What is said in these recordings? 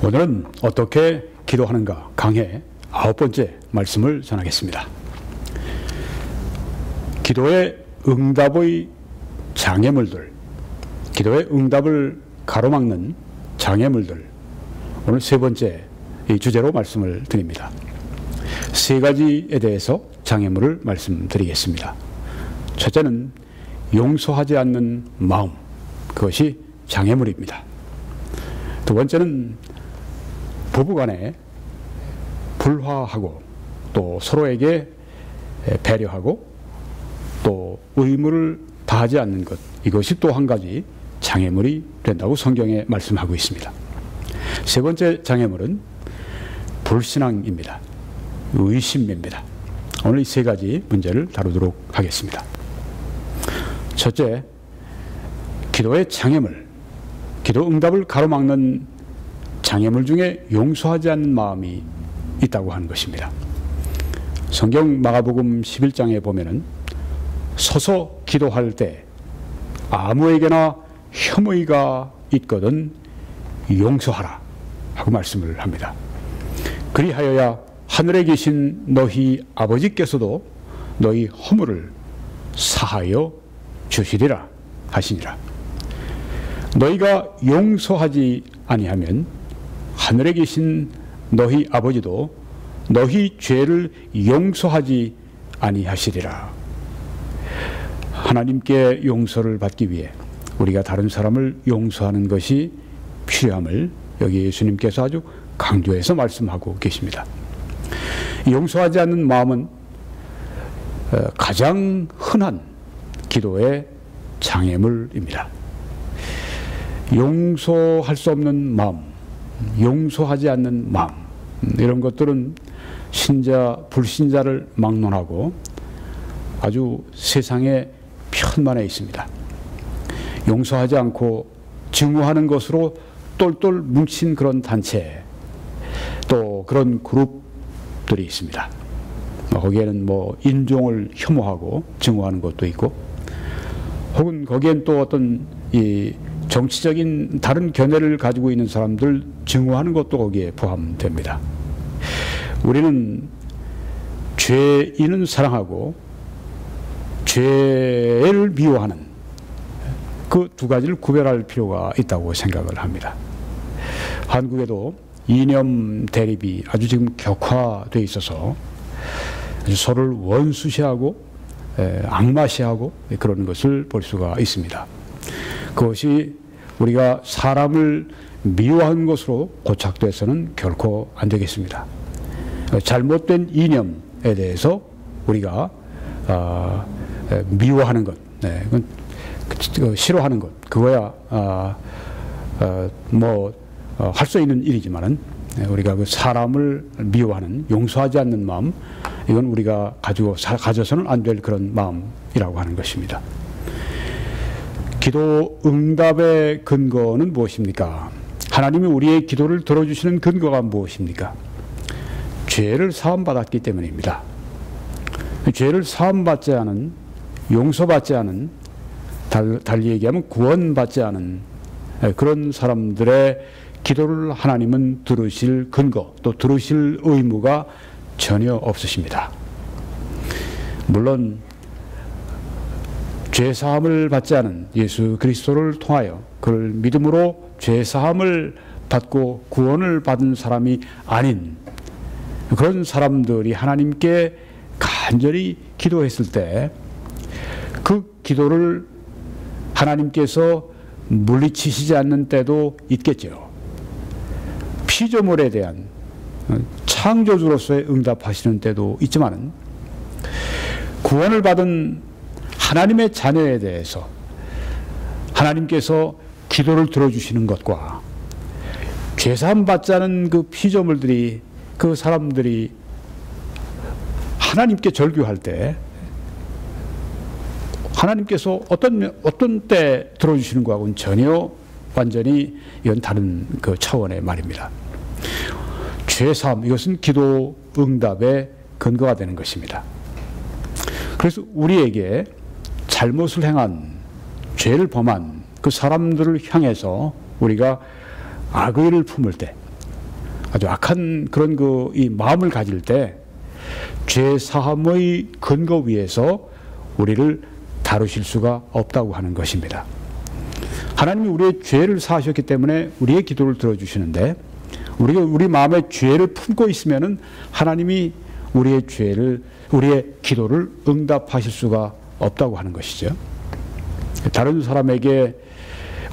오늘은 어떻게 기도하는가 강해 9번째 말씀을 전하겠습니다. 기도의 응답의 장애물들, 기도의 응답을 가로막는 장애물들, 오늘 세 번째 이 주제로 말씀을 드립니다. 세 가지에 대해서 장애물을 말씀드리겠습니다. 첫째는 용서하지 않는 마음, 그것이 장애물입니다. 두 번째는 부부간에 불화하고 또 서로에게 배려하고 또 의무를 다하지 않는 것, 이것이 또 한 가지 장애물이 된다고 성경에 말씀하고 있습니다. 세 번째 장애물은 불신앙입니다. 의심입니다. 오늘 이 세 가지 문제를 다루도록 하겠습니다. 첫째, 기도의 장애물, 기도 응답을 가로막는 장애물 중에 용서하지 않는 마음이 있다고 하는 것입니다. 성경 마가복음 11장에 보면은 서서 기도할 때 아무에게나 혐의가 있거든 용서하라 하고 말씀을 합니다. 그리하여야 하늘에 계신 너희 아버지께서도 너희 허물을 사하여 주시리라 하시니라. 너희가 용서하지 아니하면 하늘에 계신 너희 아버지도 너희 죄를 용서하지 아니하시리라. 하나님께 용서를 받기 위해 우리가 다른 사람을 용서하는 것이 필요함을 여기 예수님께서 아주 강조해서 말씀하고 계십니다. 용서하지 않는 마음은 가장 흔한 기도의 장애물입니다. 용서할 수 없는 마음, 용서하지 않는 마음, 이런 것들은 신자, 불신자를 막론하고 아주 세상에 편만해 있습니다. 용서하지 않고 증오하는 것으로 똘똘 뭉친 그런 단체, 또 그런 그룹들이 있습니다. 거기에는 인종을 혐오하고 증오하는 것도 있고, 혹은 거기엔 또 어떤 이 정치적인 다른 견해를 가지고 있는 사람들 증오하는 것도 거기에 포함됩니다. 우리는 죄인은 사랑하고 죄를 미워하는 그 두 가지를 구별할 필요가 있다고 생각을 합니다. 한국에도 이념 대립이 아주 지금 격화되어 있어서 아주 서로를 원수시하고 악마시하고 그런 것을 볼 수가 있습니다. 그것이 우리가 사람을 미워하는 것으로 고착돼서는 결코 안 되겠습니다. 잘못된 이념에 대해서 우리가 미워하는 것, 싫어하는 것, 그거야 할 수 있는 일이지만은 우리가 그 사람을 미워하는, 용서하지 않는 마음, 이건 우리가 가져서는 안 될 그런 마음이라고 하는 것입니다. 기도 응답의 근거는 무엇입니까? 하나님이 우리의 기도를 들어주시는 근거가 무엇입니까? 죄를 사함받았기 때문입니다. 죄를 사함받지 않은, 용서받지 않은, 달리 얘기하면 구원받지 않은 그런 사람들의 기도를 하나님은 들으실 근거, 또 들으실 의무가 전혀 없으십니다. 물론 죄사함을 받지 않은 예수 그리스도를 통하여 그를 믿음으로 죄사함을 받고 구원을 받은 사람이 아닌 그런 사람들이 하나님께 간절히 기도했을 때 그 기도를 하나님께서 물리치시지 않는 때도 있겠죠. 피조물에 대한 창조주로서의 응답하시는 때도 있지만은 구원을 받은 하나님의 자녀에 대해서 하나님께서 기도를 들어주시는 것과 죄사함 받지 않은 그 피조물들이, 그 사람들이 하나님께 절규할 때 하나님께서 어떤 때 들어주시는 것하고는 전혀 완전히 이건 다른 그 차원의 말입니다. 죄사함, 이것은 기도 응답의 근거가 되는 것입니다. 그래서 우리에게 잘못을 행한, 죄를 범한 그 사람들을 향해서 우리가 악의를 품을 때, 아주 악한 그런 이 마음을 가질 때 죄 사함의 근거 위에서 우리를 다루실 수가 없다고 하는 것입니다. 하나님이 우리의 죄를 사하셨기 때문에 우리의 기도를 들어주시는데, 우리가 우리 마음에 죄를 품고 있으면은 하나님이 우리의 기도를 응답하실 수가 없다고 하는 것이죠. 다른 사람에게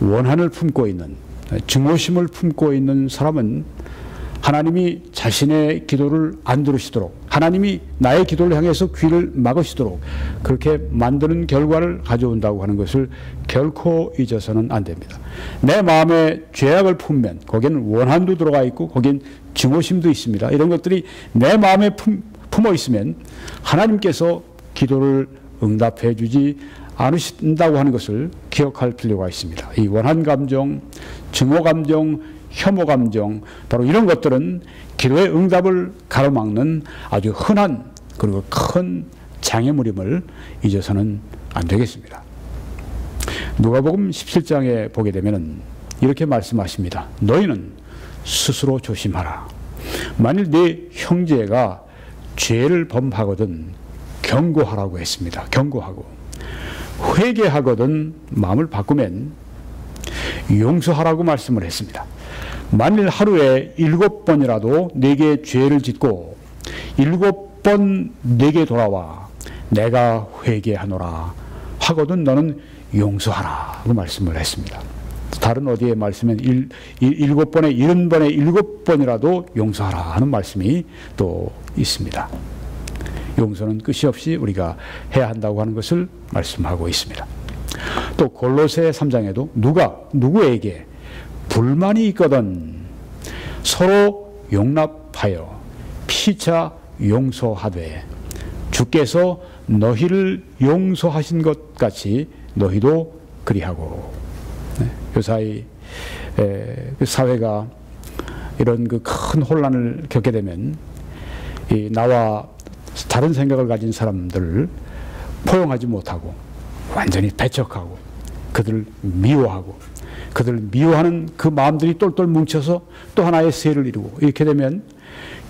원한을 품고 있는, 증오심을 품고 있는 사람은 하나님이 자신의 기도를 안 들으시도록, 하나님이 나의 기도를 향해서 귀를 막으시도록 그렇게 만드는 결과를 가져온다고 하는 것을 결코 잊어서는 안 됩니다. 내 마음에 죄악을 품으면 거기에는 원한도 들어가 있고 거기엔 증오심도 있습니다. 이런 것들이 내 마음에 품어 있으면 하나님께서 기도를 응답해 주지 않으신다고 하는 것을 기억할 필요가 있습니다. 이 원한 감정, 증오 감정, 혐오 감정, 바로 이런 것들은 기도의 응답을 가로막는 아주 흔한 그리고 큰 장애물임을 잊어서는 안 되겠습니다. 누가복음 17장에 보게 되면 이렇게 말씀하십니다. 너희는 스스로 조심하라. 만일 네 형제가 죄를 범하거든 경고하라고 했습니다. 경고하고 회개하거든 마음을 바꾸면 용서하라고 말씀을 했습니다. 만일 하루에 7번이라도 내게 죄를 짓고 7번 내게 돌아와 내가 회개하노라 하거든 너는 용서하라 고 말씀을 했습니다. 다른 어디에 말씀은 7번에 70번에 7번이라도 용서하라 하는 말씀이 또 있습니다. 용서는 끝이 없이 우리가 해야 한다고 하는 것을 말씀하고 있습니다. 또 골로새 3장에도 누구에게 불만이 있거든 서로 용납하여 피차 용서하되 주께서 너희를 용서하신 것 같이 너희도 그리하고. 요사이 사회가 이런 큰 혼란을 겪게 되면 나와 다른 생각을 가진 사람들을 포용하지 못하고 완전히 배척하고 그들을 미워하고 그들을 미워하는 그 마음들이 똘똘 뭉쳐서 또 하나의 세를 이루고 이렇게 되면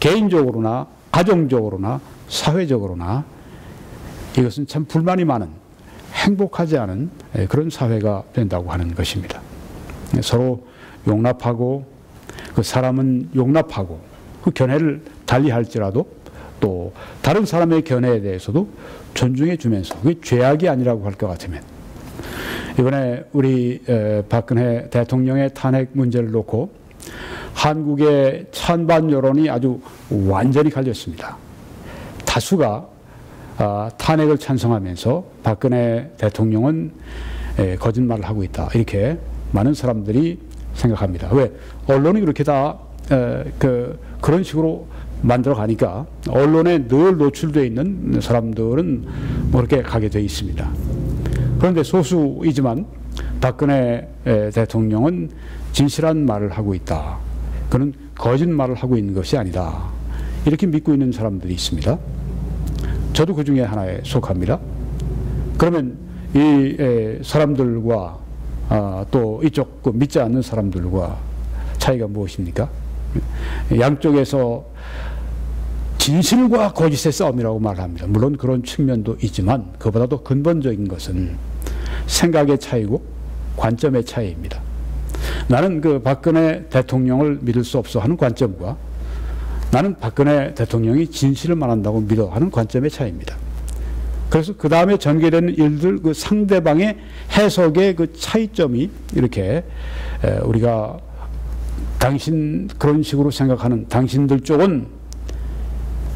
개인적으로나 가정적으로나 사회적으로나 이것은 참 불만이 많은 행복하지 않은 그런 사회가 된다고 하는 것입니다. 서로 용납하고 그 사람은 용납하고 그 견해를 달리할지라도 또 다른 사람의 견해에 대해서도 존중해 주면서 그게 죄악이 아니라고 할 것 같으면 이번에 우리 박근혜 대통령의 탄핵 문제를 놓고 한국의 찬반 여론이 아주 완전히 갈렸습니다. 다수가 탄핵을 찬성하면서 박근혜 대통령은 거짓말을 하고 있다 이렇게 많은 사람들이 생각합니다. 왜? 언론이 그렇게 다 그런 식으로 만들어 가니까 언론에 늘 노출되어 있는 사람들은 뭐 그렇게 가게 되어 있습니다. 그런데 소수이지만 박근혜 대통령은 진실한 말을 하고 있다. 그는 거짓말을 하고 있는 것이 아니다. 이렇게 믿고 있는 사람들이 있습니다. 저도 그 중에 하나에 속합니다. 그러면 이 사람들과 또 이쪽 믿지 않는 사람들과 차이가 무엇입니까? 양쪽에서 진실과 거짓의 싸움이라고 말합니다. 물론 그런 측면도 있지만 그보다도 근본적인 것은 생각의 차이고 관점의 차이입니다. 나는 그 박근혜 대통령을 믿을 수 없어 하는 관점과 나는 박근혜 대통령이 진실을 말한다고 믿어 하는 관점의 차이입니다. 그래서 그 다음에 전개되는 일들 그 상대방의 해석의 그 차이점이 이렇게 우리가 당신 그런 식으로 생각하는 당신들 쪽은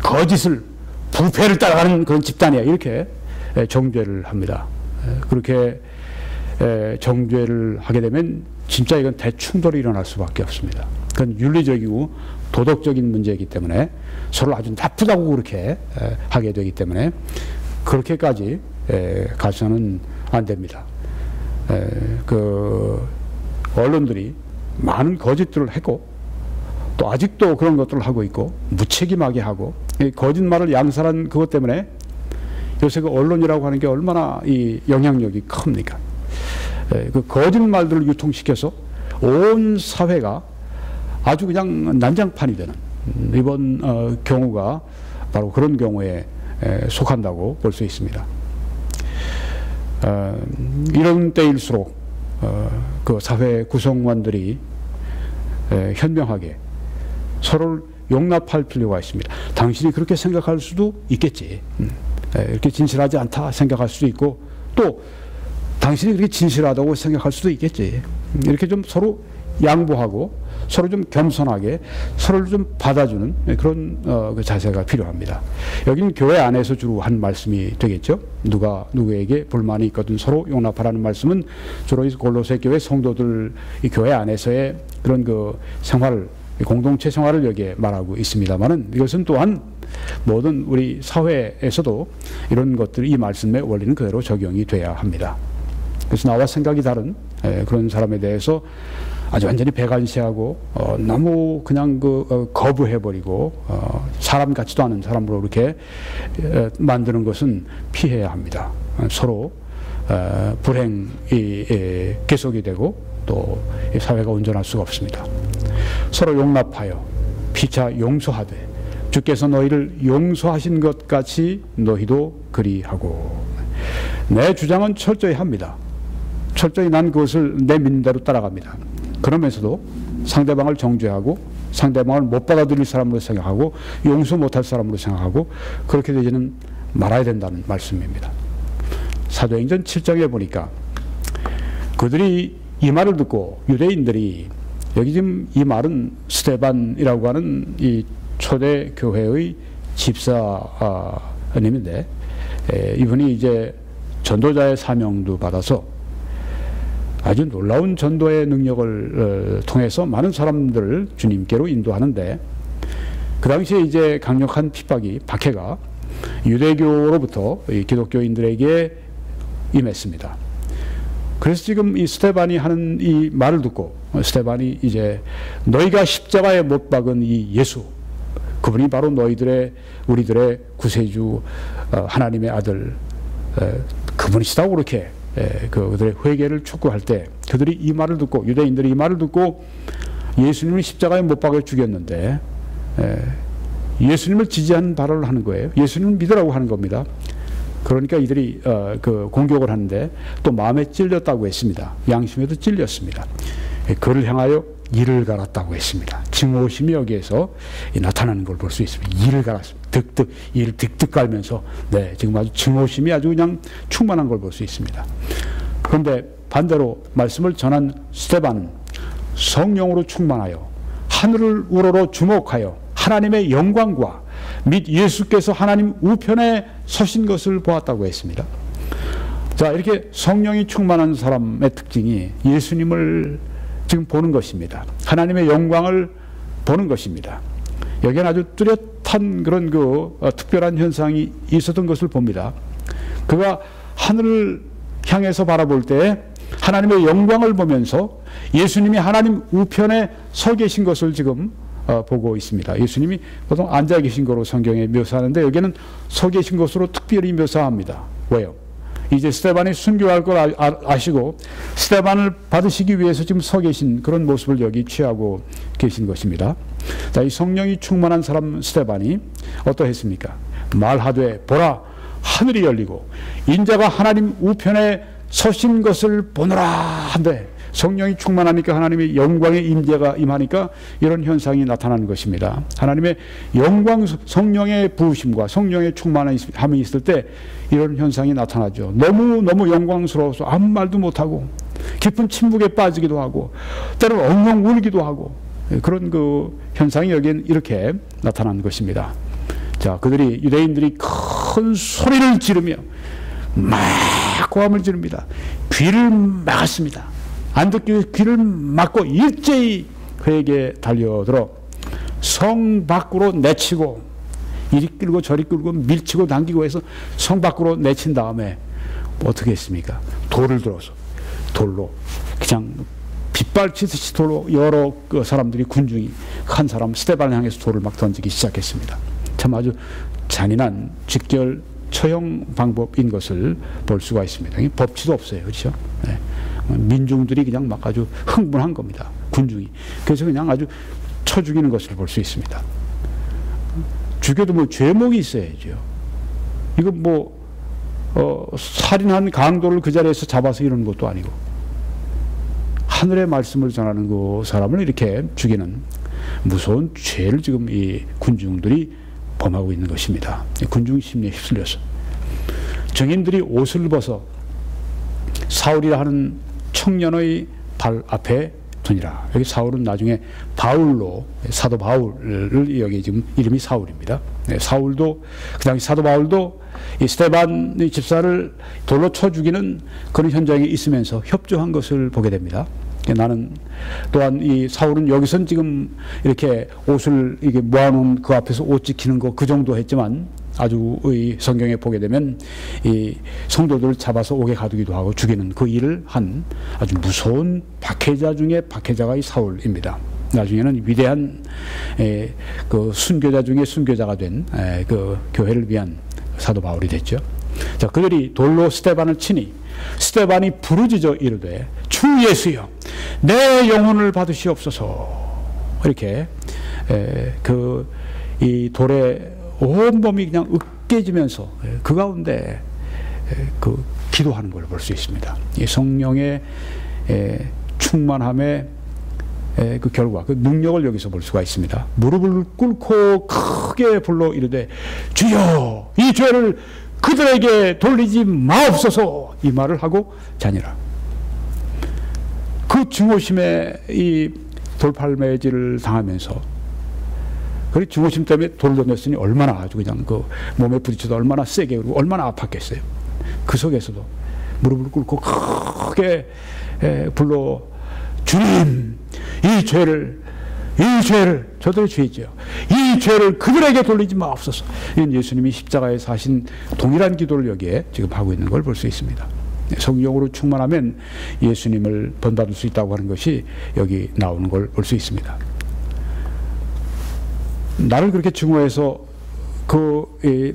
거짓을 부패를 따라가는 그런 집단이야 이렇게 정죄를 합니다. 그렇게 정죄를 하게 되면 진짜 이건 대충돌이 일어날 수밖에 없습니다. 그건 윤리적이고 도덕적인 문제이기 때문에 서로 아주 나쁘다고 그렇게 하게 되기 때문에 그렇게까지 가서는 안 됩니다. 그 언론들이 많은 거짓들을 했고 또 아직도 그런 것들을 하고 있고 무책임하게 하고 거짓말을 양산한 그것 때문에 요새 그 언론이라고 하는 게 얼마나 이 영향력이 큽니까? 그 거짓말들을 유통시켜서 온 사회가 아주 그냥 난장판이 되는 이번 경우가 바로 그런 경우에 속한다고 볼 수 있습니다. 이런 때일수록 그 사회 구성원들이 현명하게 서로를 용납할 필요가 있습니다. 당신이 그렇게 생각할 수도 있겠지. 이렇게 진실하지 않다 생각할 수도 있고, 또 당신이 그렇게 진실하다고 생각할 수도 있겠지. 이렇게 좀 서로 양보하고 서로 좀 겸손하게 서로를 좀 받아주는 그런 그 자세가 필요합니다. 여기는 교회 안에서 주로 한 말씀이 되겠죠. 누가 누구에게 불만이 있거든 서로 용납하라는 말씀은 주로 골로새 교회 성도들 이 교회 안에서의 그런 그 생활을, 공동체 생활을 여기에 말하고 있습니다만은, 이것은 또한 모든 우리 사회에서도 이런 것들이 이 말씀의 원리는 그대로 적용이 돼야 합니다. 그래서 나와 생각이 다른 그런 사람에 대해서 아주 완전히 배관시하고 너무 그냥 거부해버리고 사람 같지도 않은 사람으로 이렇게 만드는 것은 피해야 합니다. 서로 불행이 계속이 되고 또 사회가 온전할 수가 없습니다. 서로 용납하여 피차 용서하되 주께서 너희를 용서하신 것 같이 너희도 그리하고. 내 주장은 철저히 합니다. 철저히 난 그것을 내 믿는 대로 따라갑니다. 그러면서도 상대방을 정죄하고 상대방을 못 받아들일 사람으로 생각하고 용서 못할 사람으로 생각하고 그렇게 되지는 말아야 된다는 말씀입니다. 사도행전 7장에 보니까 그들이 이 말을 듣고 유대인들이, 여기 지금 이 말은 스데반이라고 하는 이 초대 교회의 집사님인데, 이분이 이제 전도자의 사명도 받아서 아주 놀라운 전도의 능력을 통해서 많은 사람들을 주님께로 인도하는데, 그 당시에 이제 강력한 핍박이, 박해가 유대교로부터 기독교인들에게 임했습니다. 그래서 지금 이 스데반이 하는 이 말을 듣고, 스데반이 이제 너희가 십자가에 못 박은 이 예수, 그분이 바로 우리들의 구세주 하나님의 아들 그분이시다고 그렇게 그들의 회개를 촉구할 때, 그들이 이 말을 듣고, 유대인들이 이 말을 듣고 예수님을 십자가에 못 박아 죽였는데 예수님을 지지하는 발언을 하는 거예요. 예수님을 믿으라고 하는 겁니다. 그러니까 이들이 그 공격을 하는데 또 마음에 찔렸다고 했습니다. 양심에도 찔렸습니다. 그를 향하여 이를 갈았다고 했습니다. 증오심이 여기에서 나타나는 걸 볼 수 있습니다. 이를 갈았습니다. 이를 득득 갈면서, 지금 아주 증오심이 아주 그냥 충만한 걸 볼 수 있습니다. 그런데 반대로 말씀을 전한 스데반은 성령으로 충만하여 하늘을 우러러 주목하여 하나님의 영광과 및 예수께서 하나님 우편에 서신 것을 보았다고 했습니다. 자, 이렇게 성령이 충만한 사람의 특징이 예수님을 지금 보는 것입니다. 하나님의 영광을 보는 것입니다. 여기는 아주 뚜렷한 그런 특별한 현상이 있었던 것을 봅니다. 그가 하늘을 향해서 바라볼 때 하나님의 영광을 보면서 예수님이 하나님 우편에 서 계신 것을 지금 보고 있습니다. 예수님이 보통 앉아 계신 거로 성경에 묘사하는데 여기는 서 계신 것으로 특별히 묘사합니다. 왜요? 이제 스데반이 순교할 걸 아시고 스데반을 받으시기 위해서 지금 서 계신 그런 모습을 여기 취하고 계신 것입니다. 자, 이 성령이 충만한 사람 스데반이 어떠했습니까? 말하되 보라 하늘이 열리고 인자가 하나님 우편에 서신 것을 보노라 한데, 성령이 충만하니까 하나님의 영광의 임재가 임하니까 이런 현상이 나타나는 것입니다. 하나님의 영광, 성령의 부으심과 성령의 충만함이 있을 때 이런 현상이 나타나죠. 너무 영광스러워서 아무 말도 못하고 깊은 침묵에 빠지기도 하고 때로는 엉엉 울기도 하고, 그런 그 현상이 여기엔 이렇게 나타난 것입니다. 자, 유대인들이 큰 소리를 지르며 막 고함을 지릅니다. 귀를 막았습니다. 안 듣기 귀를 막고 일제히 그에게 달려들어 성 밖으로 내치고, 이리 끌고 저리 끌고 밀치고 당기고 해서 성 밖으로 내친 다음에 어떻게 했습니까? 돌을 들어서 돌로 그냥 빗발치듯이 돌로 여러 사람들이, 군중이 한 사람 스데반을 향해서 돌을 막 던지기 시작했습니다. 참 아주 잔인한 직결 처형 방법인 것을 볼 수가 있습니다. 법치도 없어요. 그렇죠? 민중들이 그냥 막 아주 흥분한 겁니다. 군중이. 그래서 그냥 아주 쳐 죽이는 것을 볼 수 있습니다. 죽여도 뭐 죄목이 있어야죠. 이거 뭐 살인한 강도를 그 자리에서 잡아서 이러는 것도 아니고 하늘의 말씀을 전하는 그 사람을 이렇게 죽이는 무서운 죄를 지금 이 군중들이 범하고 있는 것입니다. 군중 심리에 휩쓸려서 정인들이 옷을 벗어 사울이라 하는 청년의 발 앞에 두니라. 여기 사울은 나중에 바울로, 사도 바울을, 여기 지금 이름이 사울입니다. 네, 사울도 그 당시 사도 바울도 이 스데반의 집사를 돌로 쳐 죽이는 그런 현장에 있으면서 협조한 것을 보게 됩니다. 나는 또한 이 사울은 여기선 지금 이렇게 옷을 이게 모아놓은 그 앞에서 옷 지키는 거 그 정도 했지만 아주 이 성경에 보게 되면 이 성도들을 잡아서 옥에 가두기도 하고 죽이는 그 일을 한 아주 무서운 박해자 중에 박해자가 이 사울입니다. 나중에는 위대한 그 순교자 중에 순교자가 된 그 교회를 위한 사도 바울이 됐죠. 자, 그들이 돌로 스데반을 치니 스데반이 부르짖어 이르되 주 예수여 내 영혼을 받으시옵소서. 이렇게 그 이 돌에 온몸이 그냥 으깨지면서 그 가운데 그 기도하는 걸 볼 수 있습니다. 이 성령의 충만함의 그 결과, 그 능력을 여기서 볼 수가 있습니다. 무릎을 꿇고 크게 불러 이르되 주여 이 죄를 그들에게 돌리지 마옵소서. 이 말을 하고 자니라. 그 증오심에 이 돌팔매질을 당하면서 그 증오심 때문에 돌 던졌으니 얼마나 아주 그냥 그 몸에 부딪혀도 얼마나 세게 그리고 얼마나 아팠겠어요. 그 속에서도 무릎을 꿇고 크게 불러 주님 이 죄를 저들의 죄지요. 이 죄를 그들에게 돌리지 마옵소서. 이건 예수님이 십자가에서 하신 동일한 기도를 여기에 지금 하고 있는 걸 볼 수 있습니다. 성령으로 충만하면 예수님을 본받을 수 있다고 하는 것이 여기 나오는 걸 볼 수 있습니다. 나를 그렇게 증오해서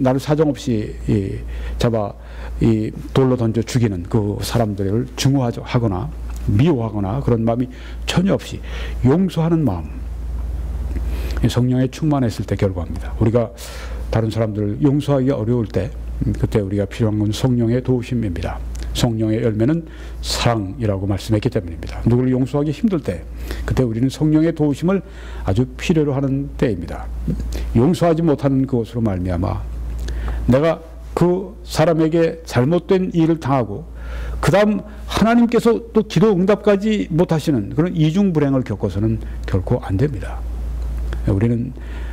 나를 사정없이 잡아 돌로 던져 죽이는 그 사람들을 증오하거나 미워하거나 그런 마음이 전혀 없이 용서하는 마음, 성령에 충만했을 때 결과입니다. 우리가 다른 사람들을 용서하기 어려울 때 그때 우리가 필요한 건 성령의 도우심입니다. 성령의 열매는 사랑이라고 말씀했기 때문입니다. 누구를 용서하기 힘들 때 그때 우리는 성령의 도우심을 아주 필요로 하는 때입니다. 용서하지 못하는 그것으로 말미암아 내가 그 사람에게 잘못된 일을 당하고 그 다음 하나님께서 또 기도 응답까지 못하시는 그런 이중불행을 겪어서는 결코 안 됩니다. 우리는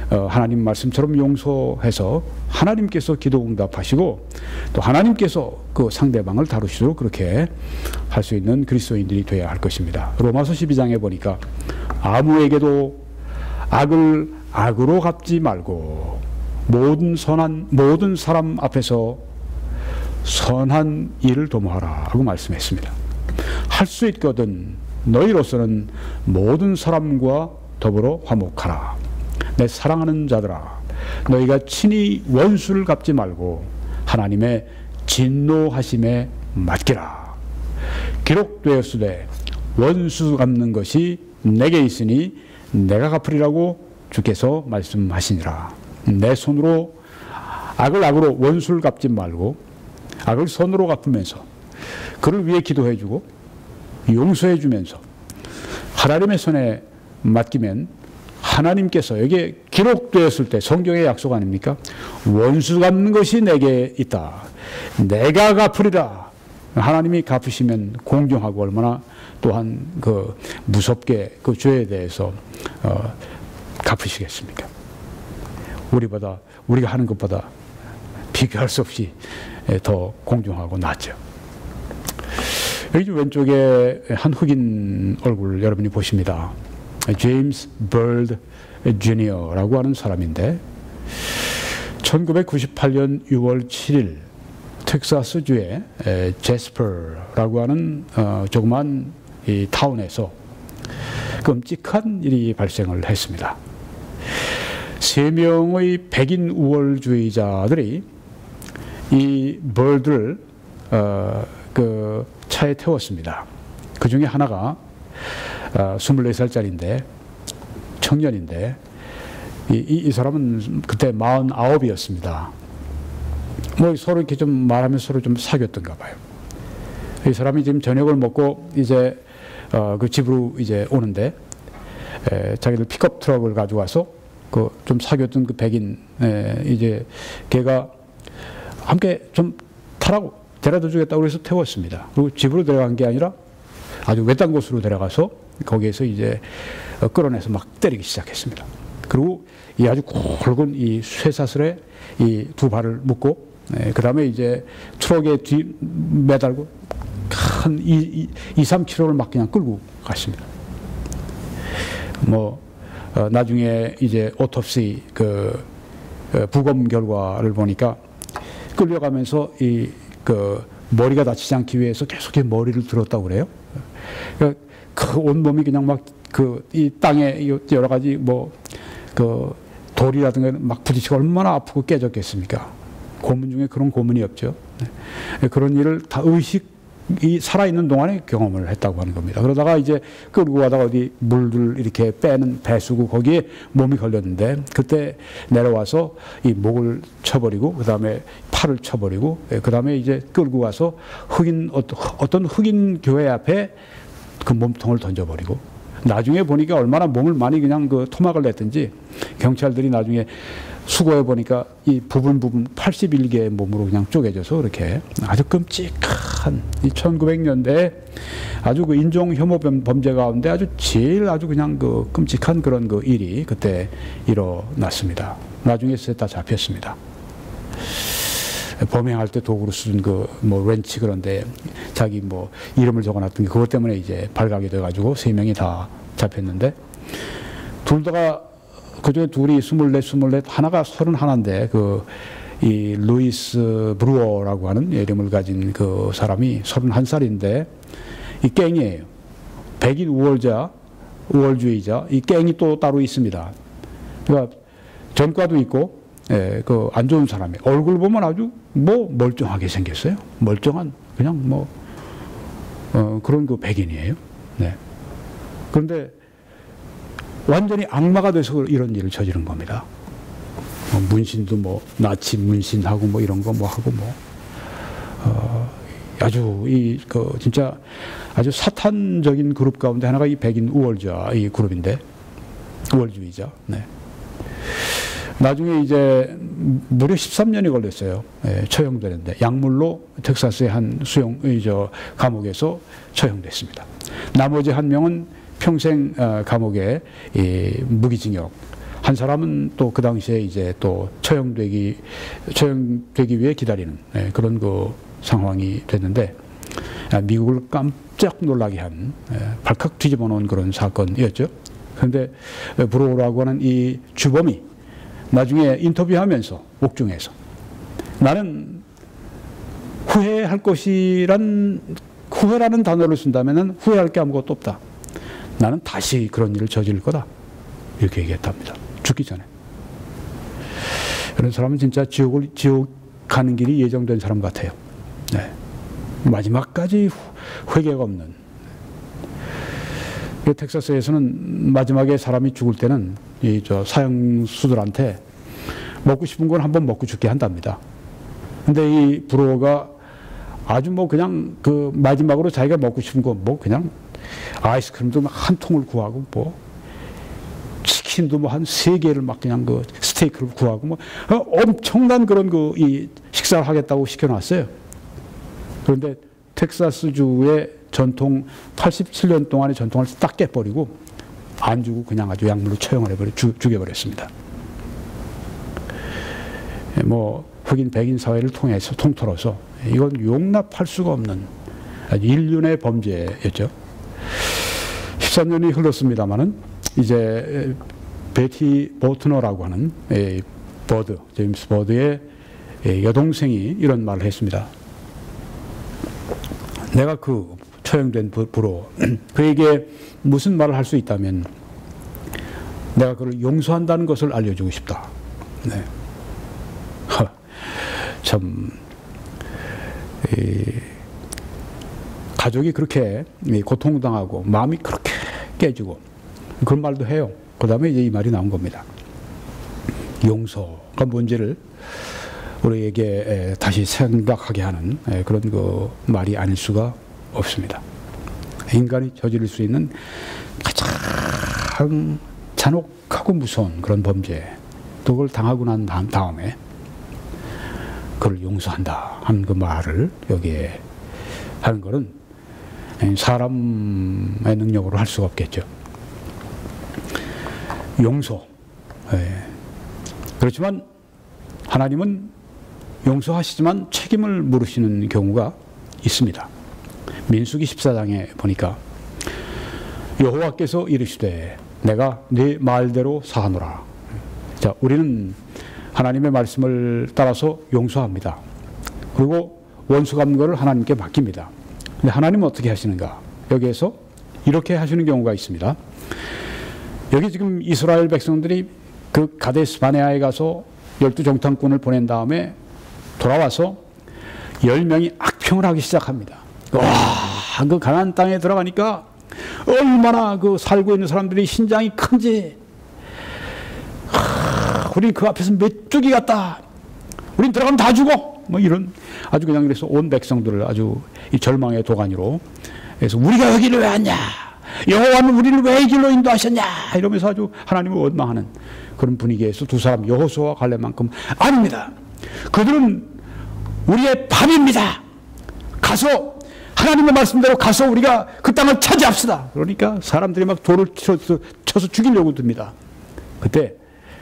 하나님 말씀처럼 용서해서 하나님께서 기도 응답하시고 또 하나님께서 그 상대방을 다루시도록 그렇게 할 수 있는 그리스도인들이 되어야 할 것입니다. 로마서 12장에 보니까 아무에게도 악을 악으로 갚지 말고 모든 사람 앞에서 선한 일을 도모하라 하고 말씀했습니다. 할 수 있거든 너희로서는 모든 사람과 더불어 화목하라. 내 사랑하는 자들아 너희가 친히 원수를 갚지 말고 하나님의 진노하심에 맡기라. 기록되었으되 원수 갚는 것이 내게 있으니 내가 갚으리라고 주께서 말씀하시니라. 내 손으로 악을 악으로 원수를 갚지 말고 악을 손으로 갚으면서 그를 위해 기도해주고 용서해주면서 하나님의 손에 맡기면 하나님께서 여기에 기록되었을 때 성경의 약속 아닙니까? 원수 갚는 것이 내게 있다. 내가 갚으리라. 하나님이 갚으시면 공정하고 얼마나 또한 그 무섭게 그 죄에 대해서 갚으시겠습니까? 우리가 하는 것보다 비교할 수 없이 더 공정하고 낫죠. 여기 왼쪽에 한 흑인 얼굴 여러분이 보십니다. 제임스 벌드 주니어라고 하는 사람인데 1998년 6월 7일 텍사스주의 제스퍼라고 하는 조그만 이 타운에서 끔찍한 일이 발생을 했습니다. 3명의 백인 우월주의자들이 이 벌드를 그 차에 태웠습니다. 그 중에 하나가 24살짜리인데 청년인데 이 사람은 그때 49이었습니다. 뭐 서로 이렇게 좀 말하면서 서로 좀 사귀었던가 봐요. 이 사람이 지금 저녁을 먹고 이제 그 집으로 이제 오는데 자기들 픽업 트럭을 가지고 와서 그 좀 사귀었던 그 백인 이제 걔가 함께 좀 타라고 데려다 주겠다고 그래서 태웠습니다. 그리고 집으로 데려간 게 아니라 아주 외딴 곳으로 데려가서 거기에서 이제 끌어내서 막 때리기 시작했습니다. 그리고 이 아주 굵은 이 쇠사슬에 이 두 발을 묶고 그 다음에 이제 트럭에 뒤 매달고 한 2-3km를 막 그냥 끌고 갔습니다. 뭐 나중에 이제 오토프시 그 부검 결과를 보니까 끌려가면서 이 그 머리가 다치지 않기 위해서 계속 머리를 들었다고 그래요. 그 온몸이 그냥 막 그 이 땅에 여러 가지 뭐 그 돌이라든가 막 부딪히고 얼마나 아프고 깨졌겠습니까? 고문 중에 그런 고문이 없죠. 그런 일을 다 의식이 살아있는 동안에 경험을 했다고 하는 겁니다. 그러다가 이제 끌고 가다가 어디 물을 이렇게 빼는 배수구 거기에 몸이 걸렸는데 그때 내려와서 이 목을 쳐버리고 그 다음에 팔을 쳐버리고 그 다음에 이제 끌고 가서 어떤 흑인 교회 앞에 그 몸통을 던져버리고 나중에 보니까 얼마나 몸을 많이 그냥 그 토막을 냈든지 경찰들이 나중에 수거해 보니까 이 부분 81개의 몸으로 그냥 쪼개져서 그렇게 아주 끔찍한 이 1900년대에 아주 그 인종 혐오 범죄 가운데 아주 제일 아주 그냥 그 끔찍한 그런 그 일이 그때 일어났습니다. 나중에 셋 다 잡혔습니다. 범행할 때 도구로 쓰는 그 뭐 렌치 그런데 자기 뭐 이름을 적어놨던 게 그것 때문에 이제 발각이 돼가지고 3명이 다 잡혔는데 둘 다가 그중에 둘이 24, 하나가 31인데 그 이 루이스 브루어라고 하는 이름을 가진 그 사람이 31살인데 이 갱이에요. 백인 우월주의자 이 갱이 또 따로 있습니다. 그러니까 전과도 있고 예, 그 안 좋은 사람이 얼굴 보면 아주 뭐 멀쩡하게 생겼어요. 멀쩡한 그냥 뭐 그런 그 백인이에요. 네. 그런데 완전히 악마가 돼서 이런 일을 저지른 겁니다. 문신도 뭐 나치 문신하고 뭐 이런 거 뭐 하고 뭐 아주 그 진짜 아주 사탄적인 그룹 가운데 하나가 이 백인 우월주의 이 그룹인데 우월주의자. 네. 나중에 이제 무려 13년이 걸렸어요. 예, 처형되는데 약물로 텍사스의 한 감옥에서 처형됐습니다. 나머지 한 명은 평생 감옥에 무기징역. 한 사람은 또 그 당시에 이제 또 처형되기 위해 기다리는 그런 그 상황이 됐는데 미국을 깜짝 놀라게 한 발칵 뒤집어 놓은 그런 사건이었죠. 그런데 브로우라고 하는 이 주범이 나중에 인터뷰하면서 옥중에서 나는 후회라는 단어를 쓴다면 후회할 게 아무것도 없다. 나는 다시 그런 일을 저지를 거다. 이렇게 얘기했답니다. 죽기 전에. 이런 사람은 진짜 지옥 가는 길이 예정된 사람 같아요. 네. 마지막까지 회개가 없는. 텍사스에서는 마지막에 사람이 죽을 때는 사형수들한테 먹고 싶은 건 한번 먹고 죽게 한답니다. 근데 이 브로어가 아주 뭐 그냥 그 마지막으로 자기가 먹고 싶은 거 뭐 그냥 아이스크림도 막 한 통을 구하고 뭐 치킨도 뭐 한 3개를 막 그냥 그 스테이크를 구하고 뭐 엄청난 그런 그 이 식사를 하겠다고 시켜놨어요. 그런데 텍사스주의 전통 87년 동안의 전통을 딱 깨버리고 안 주고 그냥 아주 약물로 처형을 죽여버렸습니다. 뭐 흑인 백인 사회를 통틀어서 이건 용납할 수가 없는 아주 인륜의 범죄였죠. 13년이 흘렀습니다만은 이제 베티 보트너라고 하는 제임스 버드의 여동생이 이런 말을 했습니다. 내가 그 처형된 브로 그에게 무슨 말을 할 수 있다면 내가 그를 용서한다는 것을 알려주고 싶다. 네. 참 가족이 그렇게 고통당하고 마음이 그렇게 깨지고 그런 말도 해요. 그 다음에 이제 이 말이 나온 겁니다. 용서가 뭔지를 우리에게 다시 생각하게 하는 그런 그 말이 아닐 수가 없습니다. 인간이 저지를 수 있는 가장 잔혹하고 무서운 그런 범죄, 또 그걸 당하고 난 다음에 그를 용서한다 하는 그 말을 여기에 하는 것은 사람의 능력으로 할 수가 없겠죠. 용서. 그렇지만 하나님은 용서하시지만 책임을 물으시는 경우가 있습니다. 민수기 14장에 보니까 여호와께서 이르시되 내가 네 말대로 사하노라. 자, 우리는 하나님의 말씀을 따라서 용서합니다. 그리고 원수 갚는 것을 하나님께 맡깁니다. 근데 하나님은 어떻게 하시는가? 여기에서 이렇게 하시는 경우가 있습니다. 여기 지금 이스라엘 백성들이 그 가데스 바네아에 가서 12정탐꾼을 보낸 다음에 돌아와서 10명이 악평을 하기 시작합니다. 와, 그 가나안 땅에 들어가니까 얼마나 그 살고 있는 사람들이 신장이 큰지, 우리 그 앞에서 메뚜기 같다, 우린 들어가면 다 죽어, 뭐 이런 아주 그냥 그래서 온 백성들을 아주 이 절망의 도가니로, 그래서 우리가 여기를 왜 왔냐, 여호와는 우리를 왜 이 길로 인도하셨냐 이러면서 아주 하나님을 원망하는 그런 분위기에서 두 사람 여호수아와 갈렙만큼 아닙니다. 그들은 우리의 밥입니다. 가서 하나님의 말씀대로 가서 우리가 그 땅을 차지합시다. 그러니까 사람들이 막 돌을 쳐서 죽이려고 듭니다. 그때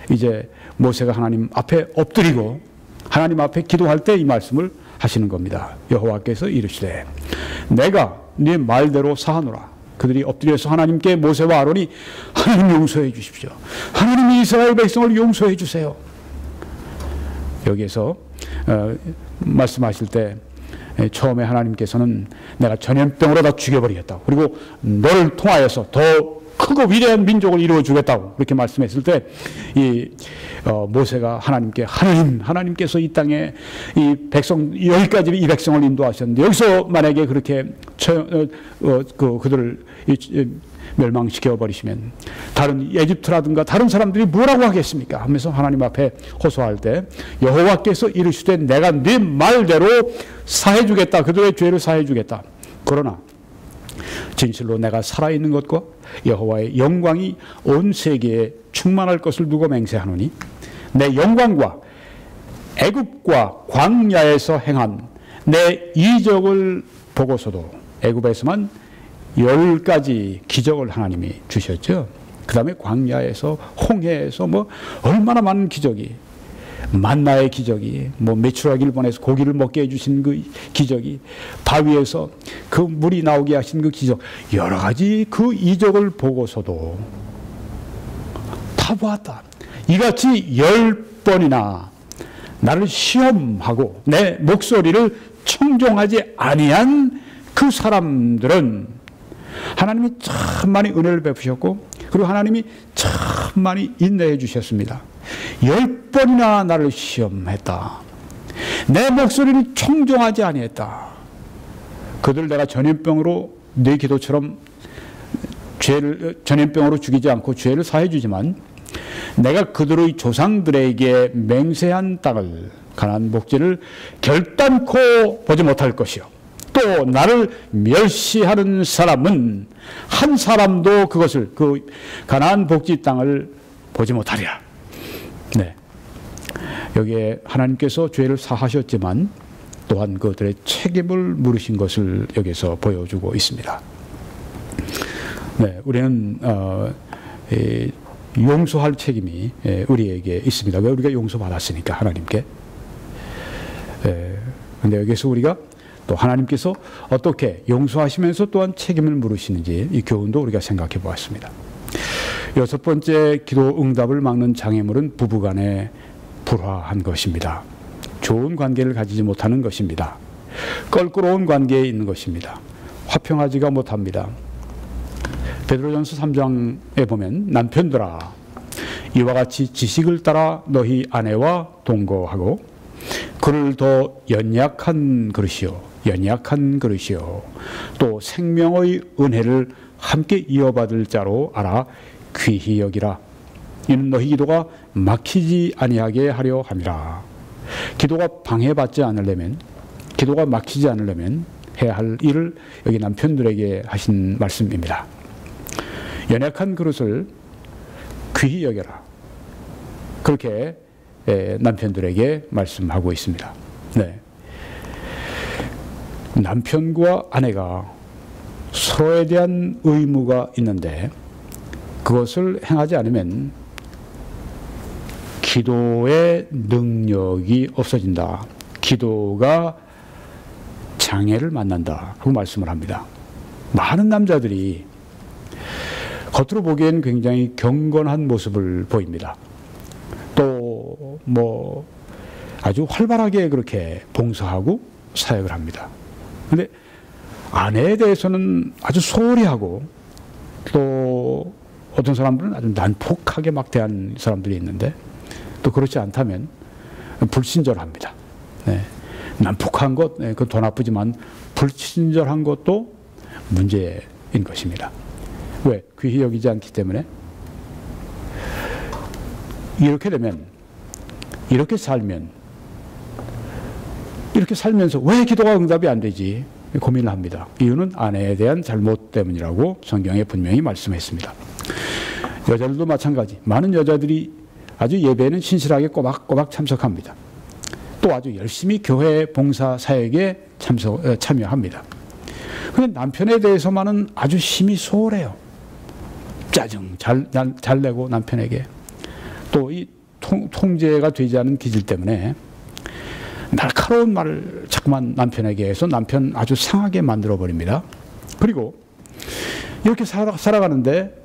이제 모세가 하나님 앞에 엎드리고 하나님 앞에 기도할 때 이 말씀을 하시는 겁니다. 여호와께서 이르시되 내가 네 말대로 사하노라. 그들이 엎드려서 하나님께 모세와 아론이 하나님 용서해 주십시오. 하나님이 이스라엘 백성을 용서해 주세요. 여기에서 말씀하실 때 처음에 하나님께서는 내가 전염병으로 다 죽여버리겠다고, 그리고 너를 통하여서 더 크고 위대한 민족을 이루어 주겠다고 그렇게 말씀했을 때 이 모세가 하나님께 하나님께서 이 땅에 이 백성 여기까지 이 백성을 인도하셨는데 여기서 만약에 그렇게 그들을 멸망시켜 버리시면 다른 에집트라든가 다른 사람들이 뭐라고 하겠습니까? 하면서 하나님 앞에 호소할 때 여호와께서 이르시되 내가 네 말대로 사해 주겠다. 그들의 죄를 사해 주겠다. 그러나 진실로 내가 살아있는 것과 여호와의 영광이 온 세계에 충만할 것을 두고 맹세하노니 내 영광과 애굽과 광야에서 행한 내 이적을 보고서도 애굽에서만 10가지 기적을 하나님이 주셨죠. 그 다음에 광야에서 홍해에서 뭐 얼마나 많은 기적이, 만나의 기적이, 뭐 메추라기를 보내서 고기를 먹게 해주신 그 기적이, 바위에서 그 물이 나오게 하신 그 기적, 여러 가지 그 이적을 보고서도 다 보았다. 이같이 10번이나 나를 시험하고 내 목소리를 청종하지 아니한 그 사람들은 하나님이 참 많이 은혜를 베푸셨고, 그리고 하나님이 참 많이 인내해 주셨습니다. 10번이나 나를 시험했다. 내 목소리를 청종하지 아니했다. 그들 내가 전염병으로 내 기도처럼 전염병으로 죽이지 않고 죄를 사해 주지만 내가 그들의 조상들에게 맹세한 땅을, 가나안 복지를 결단코 보지 못할 것이요, 또 나를 멸시하는 사람은 한 사람도 그것을, 그 가나안 복지 땅을 보지 못하리라. 네. 여기에 하나님께서 죄를 사하셨지만 또한 그들의 책임을 물으신 것을 여기서 보여주고 있습니다. 네, 우리는 용서할 책임이 우리에게 있습니다. 왜? 우리가 용서받았으니까, 하나님께. 그런데 여기서 우리가 또 하나님께서 어떻게 용서하시면서 또한 책임을 물으시는지 이 교훈도 우리가 생각해 보았습니다. 6번째 기도 응답을 막는 장애물은 부부간에 불화한 것입니다. 좋은 관계를 가지지 못하는 것입니다. 껄끄러운 관계에 있는 것입니다. 화평하지가 못합니다. 베드로전서 3장에 보면 남편들아 이와 같이 지식을 따라 너희 아내와 동거하고 그를 더 연약한 그릇이요 또 생명의 은혜를 함께 이어받을 자로 알아 귀히 여기라. 이는 너희 기도가 막히지 아니하게 하려 함이라. 기도가 방해받지 않으려면, 기도가 막히지 않으려면 해야 할 일을 여기 남편들에게 하신 말씀입니다. 연약한 그릇을 귀히 여겨라. 그렇게 남편들에게 말씀하고 있습니다. 네. 남편과 아내가 서로에 대한 의무가 있는데 그것을 행하지 않으면 기도의 능력이 없어진다. 기도가 장애를 만난다 하고 말씀을 합니다. 많은 남자들이 겉으로 보기엔 굉장히 경건한 모습을 보입니다. 또 뭐 아주 활발하게 그렇게 봉사하고 사역을 합니다. 그런데 아내에 대해서는 아주 소홀히 하고 또 어떤 사람들은 아주 난폭하게 막 대하는 사람들이 있는데 또 그렇지 않다면 불친절합니다. 네. 난폭한 것, 네, 그건 더 나쁘지만 불친절한 것도 문제인 것입니다. 왜? 귀히 여기지 않기 때문에. 이렇게 되면, 이렇게 살면서 왜 기도가 응답이 안 되지? 고민을 합니다. 이유는 아내에 대한 잘못 때문이라고 성경에 분명히 말씀했습니다. 여자들도 마찬가지. 많은 여자들이 아주 예배에는 신실하게 꼬박꼬박 참석합니다. 또 아주 열심히 교회 봉사 사역에 참여합니다. 그런데 남편에 대해서만은 아주 심히 소홀해요. 짜증 잘 내고 남편에게. 또 이 통제가 되지 않은 기질 때문에 날카로운 말을 자꾸만 남편에게 해서 남편 아주 상하게 만들어버립니다. 그리고 이렇게 살아가는데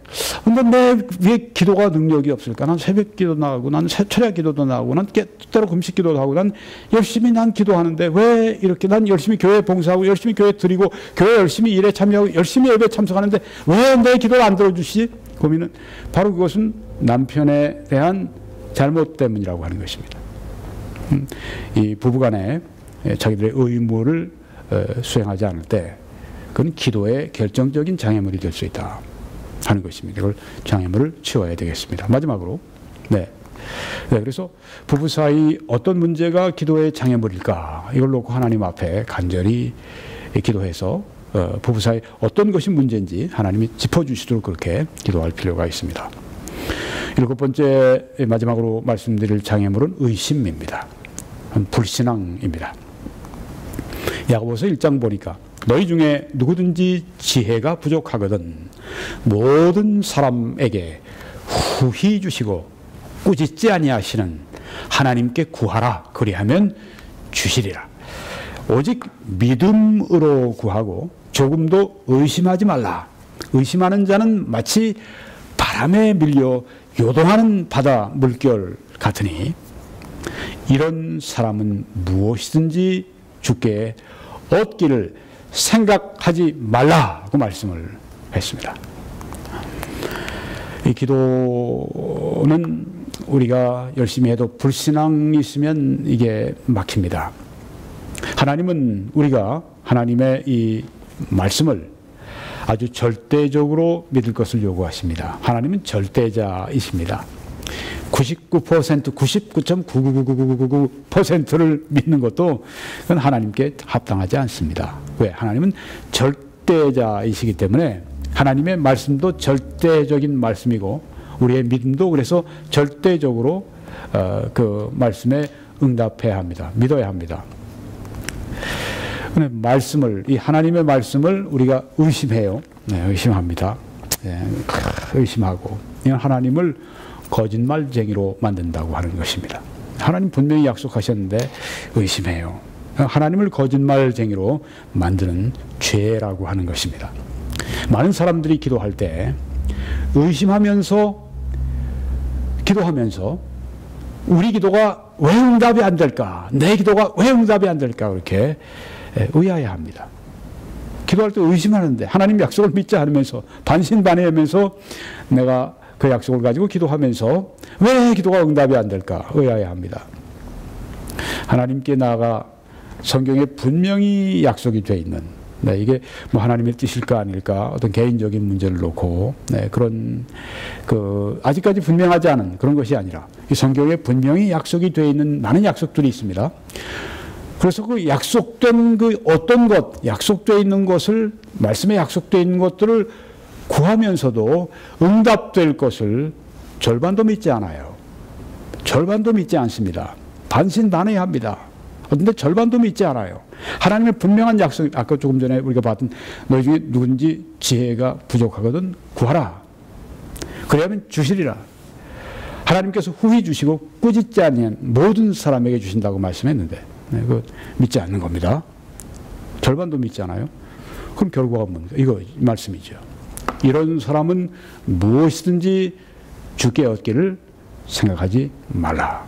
근데 내 왜 기도가 능력이 없을까? 난 새벽 기도 나가고, 난 철야 기도도 나가고, 난 때때로 금식 기도도 하고, 난 열심히 난 기도하는데 왜 이렇게 난 열심히 교회 봉사하고, 열심히 교회 드리고, 교회 열심히 일에 참여하고, 열심히 예배 참석하는데 왜 내 기도를 안 들어주시지? 고민은 바로 그것은 남편에 대한 잘못 때문이라고 하는 것입니다. 이 부부간에 자기들의 의무를 수행하지 않을 때 그건 기도의 결정적인 장애물이 될 수 있다 하는 것입니다. 이걸 장애물을 치워야 되겠습니다. 마지막으로 그래서 부부 사이 어떤 문제가 기도의 장애물일까? 이걸 놓고 하나님 앞에 간절히 기도해서 부부 사이 어떤 것이 문제인지 하나님이 짚어주시도록 그렇게 기도할 필요가 있습니다. 7번째 마지막으로 말씀드릴 장애물은 의심입니다. 불신앙입니다. 야고보서 1장 보니까 너희 중에 누구든지 지혜가 부족하거든 모든 사람에게 후히 주시고 꾸짖지 아니하시는 하나님께 구하라. 그리하면 주시리라. 오직 믿음으로 구하고 조금도 의심하지 말라. 의심하는 자는 마치 바람에 밀려 요동하는 바다 물결 같으니 이런 사람은 무엇이든지 주께 얻기를 생각하지 말라고 말씀을 했습니다. 이 기도는 우리가 열심히 해도 불신앙이 있으면 이게 막힙니다. 하나님은 우리가 하나님의 이 말씀을 아주 절대적으로 믿을 것을 요구하십니다. 하나님은 절대자이십니다. 99%, 99.99999%를 믿는 것도 그건 하나님께 합당하지 않습니다. 왜? 하나님은 절대자이시기 때문에 하나님의 말씀도 절대적인 말씀이고 우리의 믿음도 그래서 절대적으로 그 말씀에 응답해야 합니다. 믿어야 합니다. 말씀을, 이 하나님의 말씀을 우리가 의심해요. 네, 의심합니다. 네, 의심하고 이건 하나님을 거짓말쟁이로 만든다고 하는 것입니다. 하나님 분명히 약속하셨는데 의심해요. 하나님을 거짓말쟁이로 만드는 죄라고 하는 것입니다. 많은 사람들이 기도할 때 의심하면서 기도하면서 우리 기도가 왜 응답이 안 될까? 내 기도가 왜 응답이 안 될까? 그렇게 의아해합니다. 기도할 때 의심하는데 하나님 약속을 믿지 않으면서 반신반의하면서 내가 그 약속을 가지고 기도하면서 왜 기도가 응답이 안 될까? 의아해합니다. 하나님께 나아가 성경에 분명히 약속이 되어 있는 네, 이게 뭐 하나님의 뜻일까 아닐까 어떤 개인적인 문제를 놓고 네, 그런 아직까지 분명하지 않은 그런 것이 아니라 이 성경에 분명히 약속이 되어 있는 많은 약속들이 있습니다. 그래서 그 약속된 그 어떤 것, 약속되어 있는 것을 말씀에 약속되어 있는 것들을 구하면서도 응답될 것을 절반도 믿지 않아요. 절반도 믿지 않습니다. 반신반의합니다. 그런데 절반도 믿지 않아요. 하나님의 분명한 약속, 아까 조금 전에 우리가 봤던 너희 중에 누군지 지혜가 부족하거든 구하라. 그래야면 주시리라. 하나님께서 후히 주시고 꾸짖지 않는 모든 사람에게 주신다고 말씀했는데 네, 그거 믿지 않는 겁니다. 절반도 믿지 않아요. 그럼 결과가 뭡니까? 이거 말씀이죠. 이런 사람은 무엇이든지 주께 얻기를 생각하지 말라.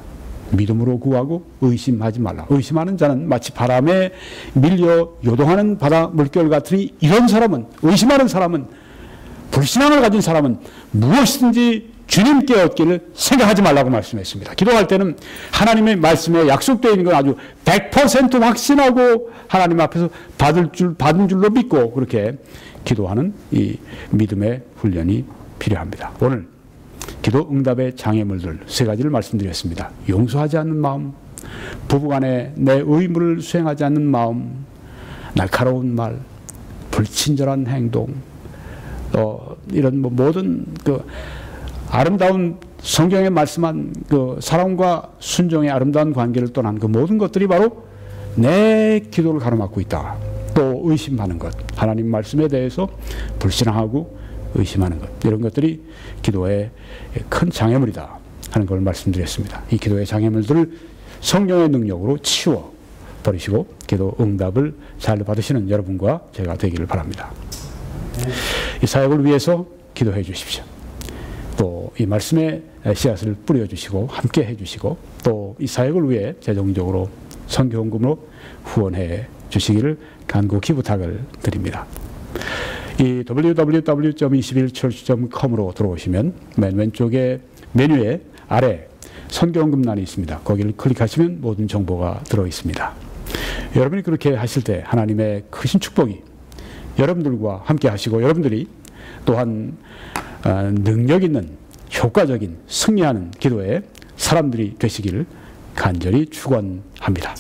믿음으로 구하고 의심하지 말라. 의심하는 자는 마치 바람에 밀려 요동하는 바다 물결 같으니 이런 사람은, 의심하는 사람은, 불신앙을 가진 사람은 무엇이든지 주님께 얻기를 생각하지 말라고 말씀했습니다. 기도할 때는 하나님의 말씀에 약속되어 있는 건 아주 100% 확신하고 하나님 앞에서 받은 줄로 믿고 그렇게 기도하는 이 믿음의 훈련이 필요합니다. 오늘 기도 응답의 장애물들 세 가지를 말씀드렸습니다. 용서하지 않는 마음, 부부간에 내 의무를 수행하지 않는 마음, 날카로운 말, 불친절한 행동, 이런 모든 아름다운 성경에 말씀한 사랑과 순종의 아름다운 관계를 떠난 그 모든 것들이 바로 내 기도를 가로막고 있다. 또 의심하는 것, 하나님 말씀에 대해서 불신앙하고 의심하는 것, 이런 것들이 기도의 큰 장애물이다 하는 걸 말씀드렸습니다. 이 기도의 장애물들을 성령의 능력으로 치워 버리시고 기도 응답을 잘 받으시는 여러분과 제가 되기를 바랍니다. 이 사역을 위해서 기도해 주십시오. 또 이 말씀에 씨앗을 뿌려주시고 함께 해주시고 또 이 사역을 위해 재정적으로 선교헌금으로 후원해 주시기를 간곡히 부탁을 드립니다. 이 www.21church.com으로 들어오시면 맨 왼쪽에 메뉴에 아래 선교헌금란이 있습니다. 거기를 클릭하시면 모든 정보가 들어 있습니다. 여러분이 그렇게 하실 때 하나님의 크신 축복이 여러분들과 함께 하시고 여러분들이 또한 능력 있는 효과적인 승리하는 기도의 사람들이 되시기를 간절히 축원합니다.